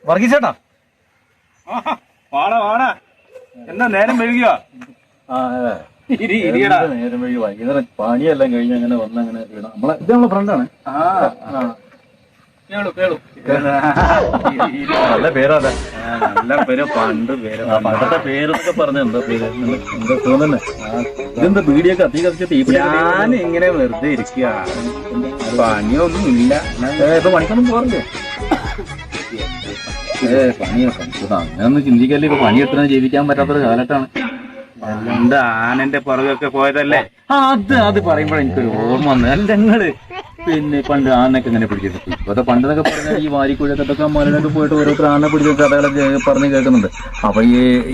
വർഗീസേട്ടാ വാടാ വാടാ, എന്താ നേരം വൈകിയോ? നേരം വഴി വൈകുന്നേരം പണിയെല്ലാം കഴിഞ്ഞ് അങ്ങനെ വന്നങ്ങനെ നമ്മളെ ഇത് നമ്മളെ ഫ്രണ്ടാണ്. നല്ല പേരാതെ, നല്ല പേര്. പണ്ട് പേര്, പണ്ടത്തെ പേരൊക്കെ പറഞ്ഞ എന്താ പേര് എന്താ തോന്നുന്നെ? ഇതെന്താ പീടിയൊക്കെ അതി കത്തിച്ചിട്ട് ഞാൻ ഇങ്ങനെ വെറുതെ ഇരിക്കുക, പണിയൊന്നും ഇല്ല. ഇപ്പൊ പണിക്കൊന്നും പോറില്ലേ? പണിയൊക്കെ അങ്ങനൊന്നും ചിന്തിക്കല്ലേ. ഇപ്പൊ പണി എത്ര ജീവിക്കാൻ പറ്റാത്തൊരു കാലത്താണ്. എന്താ ആനന്റെ പുറകൊക്കെ പോയതല്ലേ? അത് പറയുമ്പോഴേ എനിക്കൊരു ഓർമ്മ വന്നു. അല്ല നിങ്ങള് പിന്നെ പണ്ട് ആനൊക്കെ ഇങ്ങനെ പിടിച്ചിട്ട് ഇപ്പത്തെ പണ്ടെന്നൊക്കെ പറഞ്ഞാൽ ഈ വാരിക്കുഴിയൊക്കെ മലനൊക്കെ പോയിട്ട് ഓരോരുത്തർ ആന പിടിച്ച കഥകളൊക്കെ പറഞ്ഞ് കേൾക്കുന്നുണ്ട്. അപ്പൊ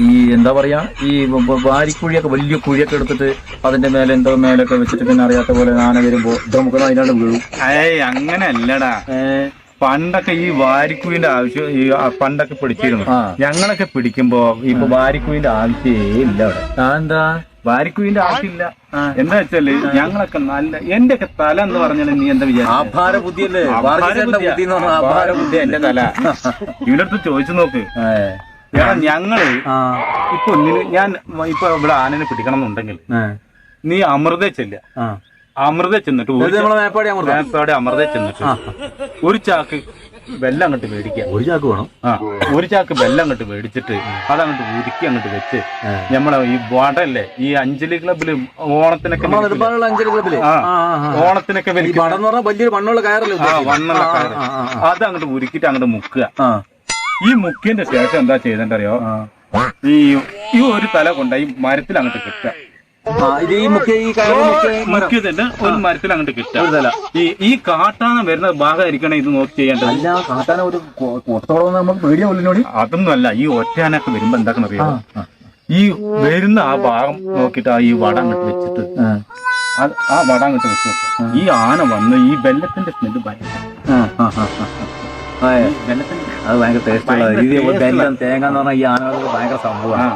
ഈ എന്താ പറയാ, ഈ വാരിക്കുഴിയൊക്കെ വലിയ കുഴിയൊക്കെ എടുത്തിട്ട് അതിന്റെ മേലെ എന്തോ മേലൊക്കെ വെച്ചിട്ട് പിന്നെ അറിയാത്ത പോലെ ആന വരുമ്പോ ഇത് നമുക്ക് അതിനാണ്ട് വീഴും. അങ്ങനെ അല്ലടാ. പണ്ടൊക്കെ ഈ വാരിക്കുവിന്റെ ആവശ്യം ഈ പണ്ടൊക്കെ പിടിച്ചിരുന്നു. ഞങ്ങളൊക്കെ പിടിക്കുമ്പോ ഇപ്പൊ വാരിക്കുവിന്റെ ആവശ്യമേ ഇല്ല അവിടെ. എന്താ വാരിക്കുവിന്റെ ആവശ്യമില്ല? എന്താ വെച്ചാല് ഞങ്ങളൊക്കെ നല്ല, എന്റെ ഒക്കെ തല എന്ന് പറഞ്ഞാൽ നീ എന്താ വിചാരിച്ചു? ആഭാര ബുദ്ധിയല്ലേ? ബുദ്ധി എന്റെ തല. ഇവിടെ അടുത്ത് ചോദിച്ചു നോക്ക്. ഞങ്ങള് ഇപ്പൊ ഞാൻ ഇപ്പൊ ഇവിടെ ആനനെ പിടിക്കണം എന്നുണ്ടെങ്കിൽ നീ അമൃത ചെല്ല, അമൃത ചെന്നിട്ട് മേപ്പാടി അമൃത ചെന്നിട്ട് ഒരു ചാക്ക് വെള്ളം അങ്ങോട്ട് മേടിക്കുക. ഒരു ചാക്ക് വേണം. ഒരു ചാക്ക് വെള്ളം അങ്ങോട്ട് മേടിച്ചിട്ട് അതങ്ങോട്ട് ഉരുക്കി അങ്ങോട്ട് വെച്ച് നമ്മളെ ഈ വടല്ലേ, ഈ അഞ്ജലി ക്ലബില് ഓണത്തിനൊക്കെ ഓണത്തിനൊക്കെ വലിയൊരു മണ്ണുള്ള കയറല്ലേ, വണ്ണുള്ള കയറ്, അത് അങ്ങോട്ട് ഉരുക്കിട്ട് അങ്ങോട്ട് മുക്കുക. ഈ മുക്കിന്റെ ശേഷം എന്താ ചെയ്തെന്തറിയോ, ഈ ഒരു തല കൊണ്ടായി മരത്തിൽ അങ്ങോട്ട് കെട്ടുക. മുക്കിയതിന്റെ ഒരു മരത്തിൽ അങ്ങോട്ട് കിട്ടുക. ഈ കാട്ടാന വരുന്ന ഭാഗമായിരിക്കണം ഇത് നോക്കി ചെയ്യേണ്ടത്. കാട്ടാന ഒരു അതൊന്നും അല്ല. ഈ ഒറ്റയാനൊക്കെ വരുമ്പോ എന്താക്കണം അറിയാം, ഈ വരുന്ന ആ ഭാഗം നോക്കിട്ട് ഈ വട അങ്ങോട്ട് വെച്ചിട്ട് ആ വട അങ്ങോട്ട് വെച്ച് വെക്കുക. ഈ ആന വന്ന് ഈ വെള്ളത്തിന്റെ സ്മെല്ല് അത് ഭയങ്കര ടേസ്റ്റ്. തേങ്ങ എന്ന് പറഞ്ഞാൽ ഈ ആനകൾക്ക് ഭയങ്കര സംഭവമാണ്.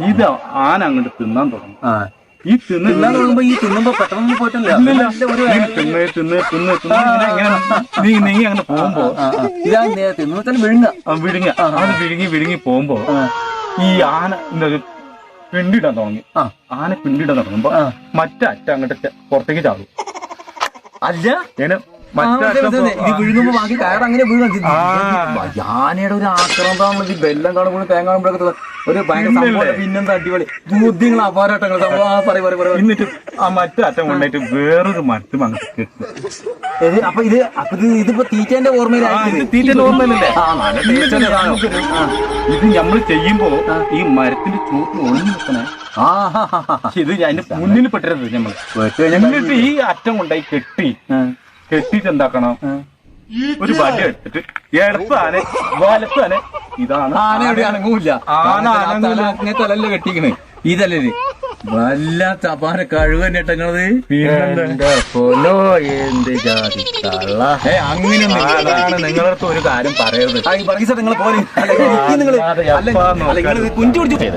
ഇത് ആന അങ്ങോട്ട് തിന്നാൻ തുടങ്ങും. ഈ തിന്നാൻ തുടങ്ങുമ്പോ ഈ തിന്നുമ്പോ പെട്ടെന്ന് പോയിട്ടില്ല, നീ അങ്ങനെ പോകുമ്പോ വിഴുങ്ങി പോകുമ്പോ ഈ ആന എന്താ പിണ്ടിടാൻ തുടങ്ങി. ആന പിണ്ടിടാൻ തുടങ്ങുമ്പോ മറ്റേ അറ്റ അങ്ങോട്ട് പുറത്തേക്ക് ചാടും. അല്ല വിഴുങ്ങുമ്പോ ബാക്കി കയർ അങ്ങനെ വീഴും. ആനയുടെ ഒരു ആക്രമണമാണ്. ഈ ബെല്ലം കാണുമ്പോഴും തേങ്ങ കാണുമ്പോഴൊക്കെ ഒരു ഭയങ്കര പിന്നെന്താ അടിപൊളി ബുദ്ധികൾ അപാരട്ടങ്ങൾ സംഭവം. എന്നിട്ട് ആ മറ്റേ അറ്റം കൊണ്ടായിട്ട് വേറൊരു മരത്തും അങ്ങോട്ട് കെട്ടുക. അപ്പൊ ഇതിപ്പോ തീറ്റേന്റെ ഓർമ്മയിലായി. തീറ്റേന്റെ ഓർമ്മയിലല്ലേ? ഇത് നമ്മൾ ചെയ്യുമ്പോ ഈ മരത്തിന്റെ ചൂട്ടിൽ ഒളിഞ്ഞു നിൽക്കണേ. ഇത് അതിന്റെ മുന്നിൽ പെട്ടത് നമ്മൾ. എന്നിട്ട് ഈ അറ്റം കൊണ്ടായി കെട്ടിട്ട് എന്താക്കണം, ഒരു വടി എടുത്തിട്ട് ഇടത്ത് ആന വലത്ത് ആന. ഇതാണ് ആന എവിടെ അനങ്ങൂല്ല. ആന തലല്ലേ കെട്ടിക്കണേ. ഇതല്ലേ വല്ലാത്ത അപാര കഴിവ് തന്നെ ഇട്ടങ്ങളത്. അങ്ങനെയാണ് നിങ്ങളടുത്ത് ഒരു കാര്യം പറയരുത്. നിങ്ങൾ പോലെ കുഞ്ചു പിടിച്ചു.